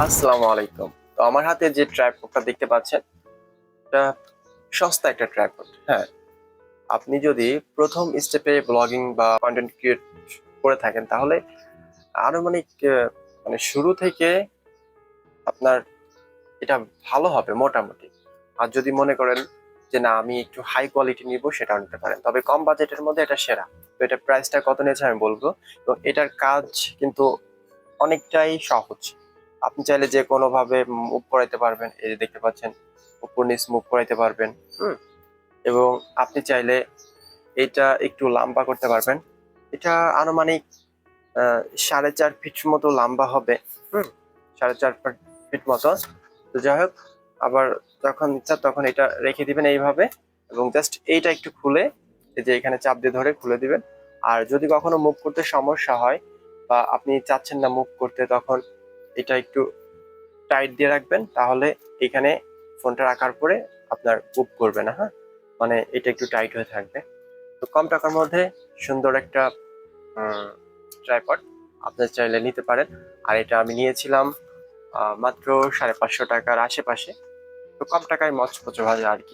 আসসালামু আলাইকুম। তো আমার হাতে যে ট্রাইপডটা দেখতে পাচ্ছেন, এটা সস্তা একটা ট্রাইপড। হ্যাঁ, আপনি যদি ১ম স্টেপে ব্লগিং বা কনটেন্ট ক্রিয়েট করে থাকেন তাহলে আনুমানিক মানে শুরু থেকে আপনার এটা ভালো হবে মোটামুটি। আর যদি মনে করেন যে না আমি একটু হাই কোয়ালিটি নিবো সেটাও নিতে পারেন। তবে কম বাজেটের মধ্যে এটা সেরা। তো এটার প্রাইসটা কত নিয়েছে আমি বলবো। তো এটার কাজ কিন্তু অনেকটাই সহজ। আপনি চাইলে যেকোনোভাবে মুভ করাইতে পারবেন। এই যে দেখতে পাচ্ছেন উপর নিচ মুভ করাইতে পারবেন। হুম? এবং আপনি চাইলে এটা একটু লম্বা করতে পারবেন। এটা আনুমানিক ৪.৫ ফিট মতো লম্বা হবে। হুম? ৪.৫ ফিট মতো। তো যাই হোক, আবার যখন ইচ্ছা তখন এটা রেখে দিবেন এইভাবে এবং জাস্ট এইটা একটু খুলে এই যে এখানে চাপ দিয়ে ধরে খুলে দিবেন। আর যদি কখনো মুভ করতে সমস্যা হয় বা আপনি চাচ্ছেন না মুভ করতে তখন এটা একটু টাইট দিয়ে রাখবেন, তাহলে এখানে ফোনটা রাখার পরে আপনার মুভ করবে না। হ্যাঁ, মানে এটা একটু টাইট হয়ে থাকবে। তো কম টাকার মধ্যে সুন্দর একটা ট্রাইপড আপনি চাইলে নিতে পারেন। আর এটা আমি নিয়েছিলাম মাত্র ৫৫০ টাকার আশেপাশে। তো কম টাকায় মচমচে ভাবে আর কি।